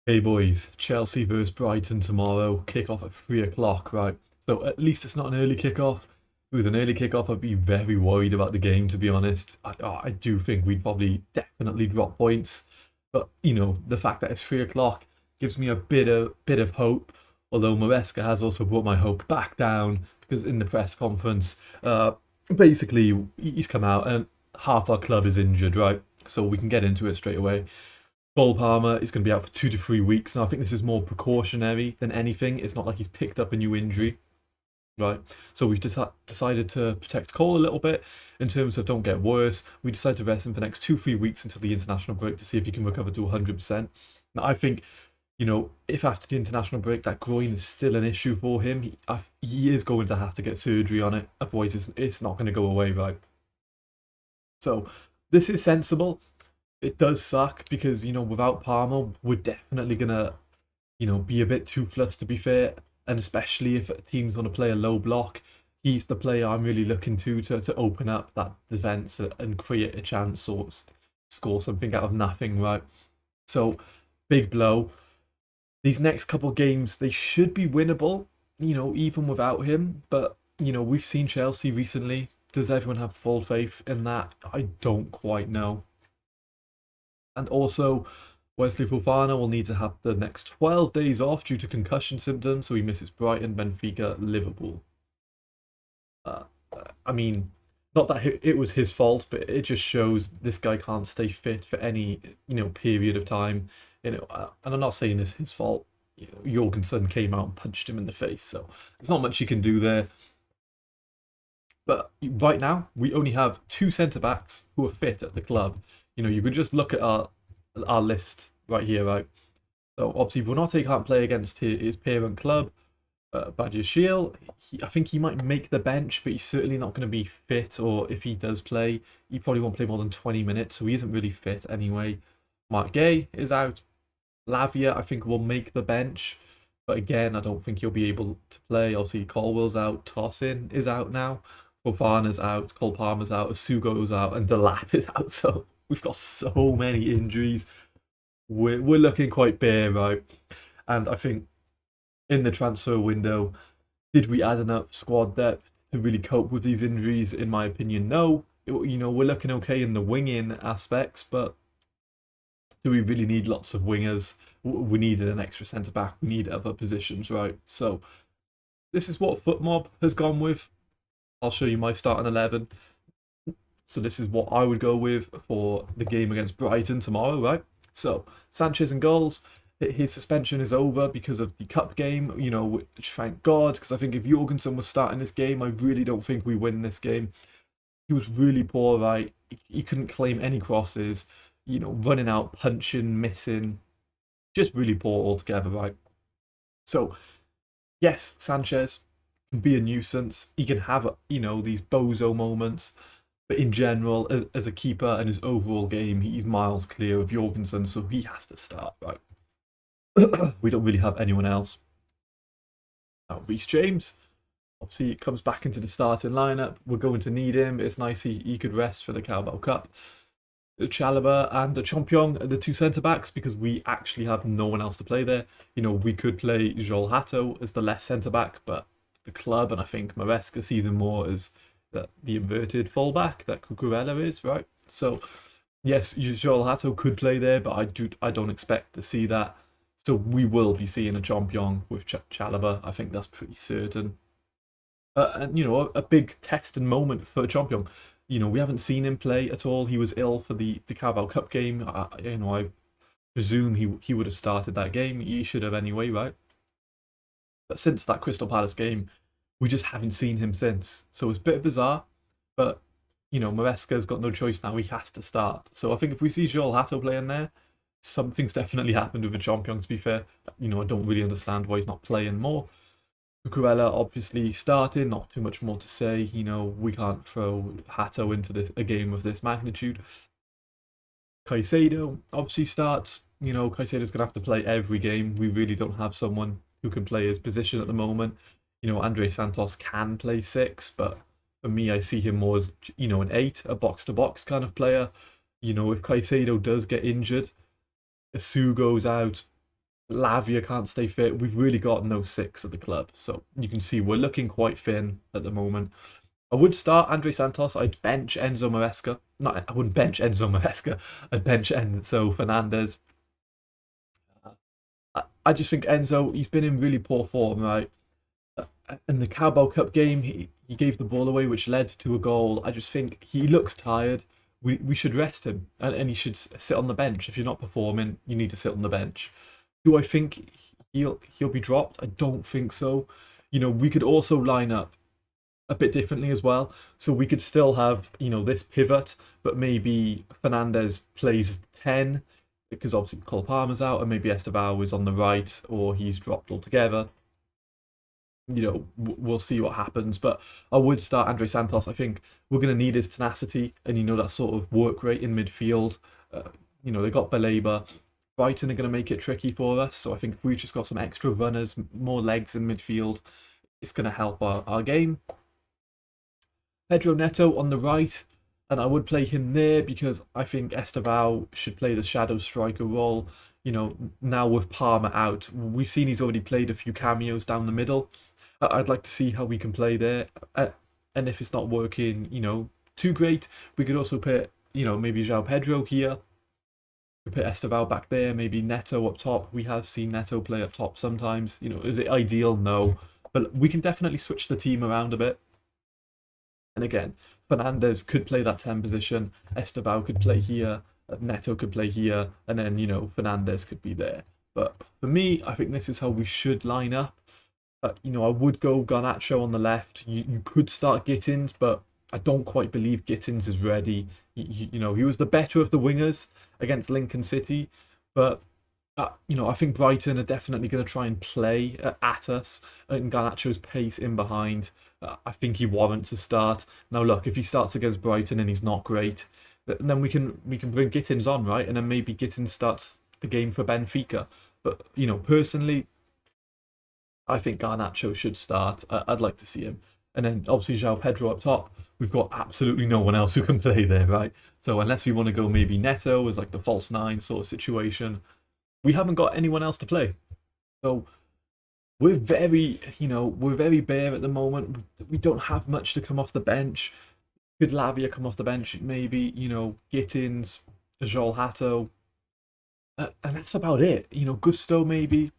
Hey boys, Chelsea versus Brighton tomorrow. Kick off at 3 o'clock, right? So at least it's not an early kickoff. If it was an early kickoff, I'd be very worried about the game, to be honest. I do think we'd probably definitely drop points. But, the fact that it's 3 o'clock gives me a bit of hope. Although Maresca has also brought my hope back down because in the press conference, basically he's come out and half our club is injured, right? So we can get into it straight away. Cole Palmer is going to be out for 2 to 3 weeks. Now, I think this is more precautionary than anything. It's not like he's picked up a new injury, right? So we've decided to protect Cole a little bit in terms of don't get worse. We decided to rest him for the next 2 3 weeks until the international break to see if he can recover to 100%. Now, I think, if after the international break that groin is still an issue for him, he is going to have to get surgery on it. Otherwise, it's not going to go away, right? So this is sensible. It does suck because without Palmer, we're definitely gonna be a bit toothless to be fair, and especially if teams want to play a low block, he's the player I'm really looking to open up that defense and create a chance or score something out of nothing, right? So big blow. These next couple games they should be winnable, even without him. But we've seen Chelsea recently. Does everyone have full faith in that? I don't quite know. And also, Wesley Fofana will need to have the next 12 days off due to concussion symptoms, so he misses Brighton, Benfica, Liverpool. Uh, I mean, not that it was his fault, but it just shows this guy can't stay fit for any period of time. And I'm not saying it's his fault. Jorgensen came out and punched him in the face, so there's not much you can do there. But right now, we only have two centre backs who are fit at the club. You could just look at our list right here, right? So obviously, Bonote can't play against his parent club, Badia Shield. I think he might make the bench, but he's certainly not going to be fit. Or if he does play, he probably won't play more than 20 minutes, so he isn't really fit anyway. Mark Gay is out. Lavia, I think, will make the bench. But again, I don't think he'll be able to play. Obviously, Colwell's out. Tossin is out now. Fofana's out. Cole Palmer's out. Asugo's out. And Delap is out. So we've got so many injuries. We're looking quite bare, right? And I think in the transfer window, did we add enough squad depth to really cope with these injuries? In my opinion, no. We're looking okay in the winging aspects, but do we really need lots of wingers? We needed an extra centre back. We need other positions, right? So this is what FootMob has gone with. I'll show you my starting 11. So this is what I would go with for the game against Brighton tomorrow, right? So Sanchez in goals. His suspension is over because of the cup game, which thank God, because I think if Jorgensen was starting this game, I really don't think we win this game. He was really poor, right? He couldn't claim any crosses, running out, punching, missing. Just really poor altogether, right? So, yes, Sanchez can be a nuisance. He can have, these bozo moments. But in general, as a keeper and his overall game, he's miles clear of Jorgensen, so he has to start, right? We don't really have anyone else. Now, Reece James, obviously, comes back into the starting lineup. We're going to need him. It's nice he could rest for the Carabao Cup. Chalobah and Champion are the two centre backs because we actually have no one else to play there. We could play Joel Hatto as the left centre back, but the club and I think Maresca sees him more as the inverted fullback that Cucurella is, right? So yes, Joel Hatto could play there, but I don't expect to see that. So we will be seeing a Champion with Chalobah. I think that's pretty certain. And a big test and moment for Champion. We haven't seen him play at all. He was ill for the Carabao Cup game. I presume he would have started that game. He should have anyway, right? But since that Crystal Palace game, we just haven't seen him since. So it's a bit bizarre, but Maresca's got no choice now. He has to start. So I think if we see Joel Hatto playing there, something's definitely happened with the Champion, to be fair. I don't really understand why he's not playing more. Cucurella obviously started, not too much more to say. We can't throw Hatto into a game of this magnitude. Caicedo obviously starts. Caicedo's going to have to play every game. We really don't have someone who can play his position at the moment. Andre Santos can play 6, but for me, I see him more as, an 8, a box-to-box kind of player. If Caicedo does get injured, Asu goes out, Lavia can't stay fit. We've really got no six at the club. So you can see we're looking quite thin at the moment. I would start Andre Santos. I'd bench Enzo Maresca. No, I wouldn't bench Enzo Maresca. I'd bench Enzo Fernandez. I just think Enzo, he's been in really poor form, right? In the Carabao Cup game, he gave the ball away, which led to a goal. I just think he looks tired. We should rest him, and he should sit on the bench. If you're not performing, you need to sit on the bench. Do I think he'll be dropped? I don't think so. We could also line up a bit differently as well. So we could still have, this pivot, but maybe Fernandez plays 10 because obviously Cole Palmer's out, and maybe Estevao is on the right, or he's dropped altogether. We'll see what happens. But I would start Andre Santos. I think we're going to need his tenacity and, that sort of work rate in midfield. They got Baleba. Brighton are going to make it tricky for us. So I think if we just got some extra runners, more legs in midfield, it's going to help our game. Pedro Neto on the right, and I would play him there because I think Estevao should play the shadow striker role. Now with Palmer out, we've seen he's already played a few cameos down the middle. I'd like to see how we can play there. And if it's not working, too great, we could also put, maybe João Pedro here. We put Estevao back there, maybe Neto up top. We have seen Neto play up top sometimes. Is it ideal? No. But we can definitely switch the team around a bit. And again, Fernandez could play that 10 position. Estevao could play here. Neto could play here. And then, Fernandez could be there. But for me, I think this is how we should line up. I would go Garnacho on the left. You could start Gittins, but I don't quite believe Gittins is ready. He was the better of the wingers against Lincoln City, but I think Brighton are definitely going to try and play at us, and Garnacho's pace in behind. I think he warrants a start. Now look, if he starts against Brighton and he's not great, then we can bring Gittins on, right? And then maybe Gittins starts the game for Benfica. But personally, I think Garnacho should start. I'd like to see him. And then obviously João Pedro up top. We've got absolutely no one else who can play there, right? So unless we want to go maybe Neto as like the false nine sort of situation, we haven't got anyone else to play. So we're very bare at the moment. We don't have much to come off the bench. Could Lavia come off the bench? Maybe, Gittins, Joel Hatto. And that's about it. Gusto maybe.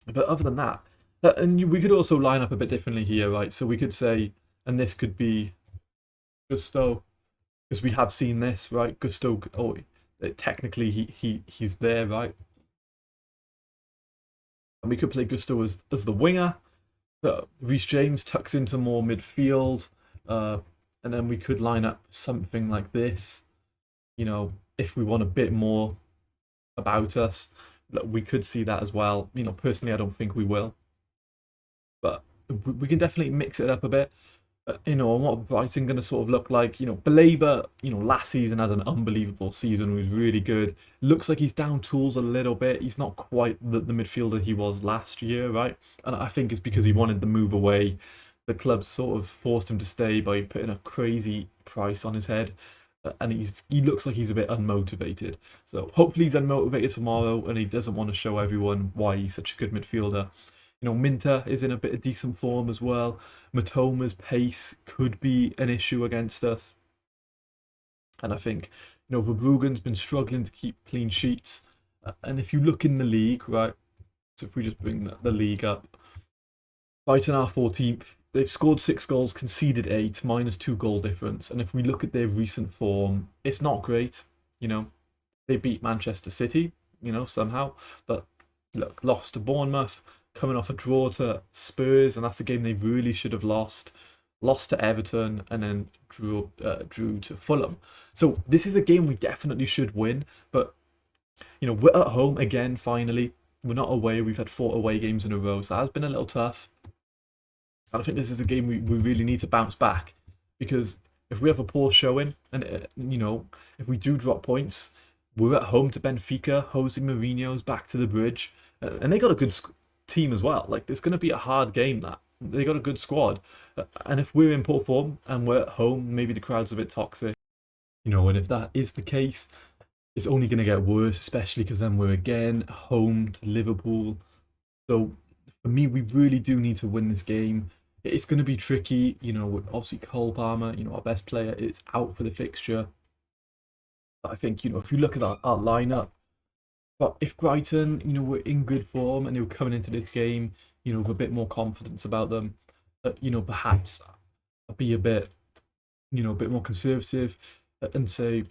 But other than that, and we could also line up a bit differently here, right? So we could say, and this could be Gusto, because we have seen this, right? Gusto, technically he's there, right? And we could play Gusto as the winger. Reece James tucks into more midfield, and then we could line up something like this. If we want a bit more about us. We could see that as well. Personally, I don't think we will. But we can definitely mix it up a bit. And what Brighton going to sort of look like. Baleba, last season had an unbelievable season. He was really good. Looks like he's down tools a little bit. He's not quite the midfielder he was last year, right? And I think it's because he wanted to move away. The club sort of forced him to stay by putting a crazy price on his head. And he looks like he's a bit unmotivated. So hopefully he's unmotivated tomorrow and he doesn't want to show everyone why he's such a good midfielder. Minter is in a bit of decent form as well. Matoma's pace could be an issue against us. And I think, Verbruggen's been struggling to keep clean sheets. And if you look in the league, right, so if we just bring the league up, Brighton are 14th. They've scored 6 goals, conceded 8, -2 goal difference. And if we look at their recent form, it's not great. They beat Manchester City, somehow. But look, lost to Bournemouth, coming off a draw to Spurs, and that's a game they really should have lost. Lost to Everton, and then drew to Fulham. So this is a game we definitely should win. But, we're at home again, finally. We're not away. We've had 4 away games in a row, so that has been a little tough. And I think this is a game we really need to bounce back, because if we have a poor showing and if we do drop points, we're at home to Benfica. Jose Mourinho's back to the bridge, and they got a good team as well. Like, there's going to be a hard game. That they got a good squad, and if we're in poor form and we're at home, maybe the crowd's a bit toxic, and if that is the case, it's only going to get worse, especially because then we're again home to Liverpool. So for me, we really do need to win this game. It's going to be tricky, with obviously Cole Palmer, our best player, is out for the fixture. But I think, if you look at our lineup, but if Brighton, were in good form and they were coming into this game, with a bit more confidence about them, perhaps I'd be a bit more conservative and say,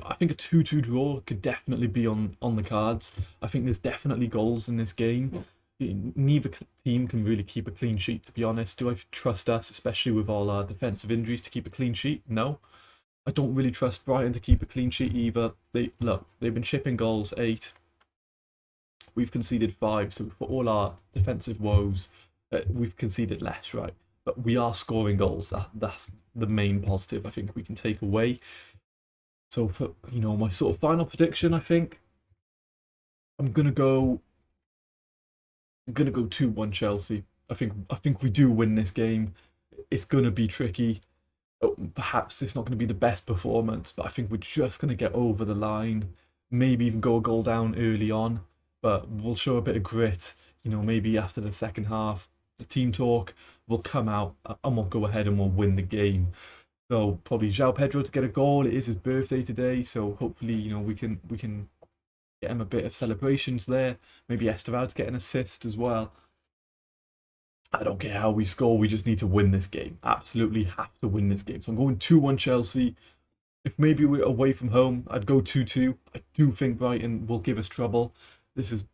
I think a 2-2 draw could definitely be on the cards. I think there's definitely goals in this game. Neither team can really keep a clean sheet, to be honest. Do I trust us, especially with all our defensive injuries, to keep a clean sheet? No. I don't really trust Brighton to keep a clean sheet either. They've been shipping goals 8. We've conceded 5. So for all our defensive woes, we've conceded less, right? But we are scoring goals. That's the main positive I think we can take away. So for my sort of final prediction, I think I'm gonna go 2-1 Chelsea. I think we do win this game. It's gonna be tricky. Perhaps it's not going to be the best performance, but I think we're just going to get over the line. Maybe even go a goal down early on, but we'll show a bit of grit. Maybe after the second half, the team talk will come out and we'll go ahead and we'll win the game. So probably João Pedro to get a goal. It is his birthday today, so hopefully we can get him a bit of celebrations there. Maybe Esterad to get an assist as well. I don't care how we score, we just need to win this game. Absolutely have to win this game. So I'm going 2-1 Chelsea. If maybe we're away from home, I'd go 2-2. I do think Brighton will give us trouble. This is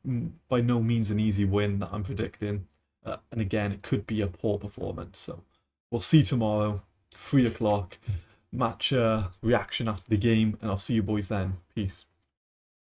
by no means an easy win that I'm predicting. And again, it could be a poor performance. So we'll see tomorrow, 3 o'clock. Match reaction after the game, and I'll see you boys then. Peace.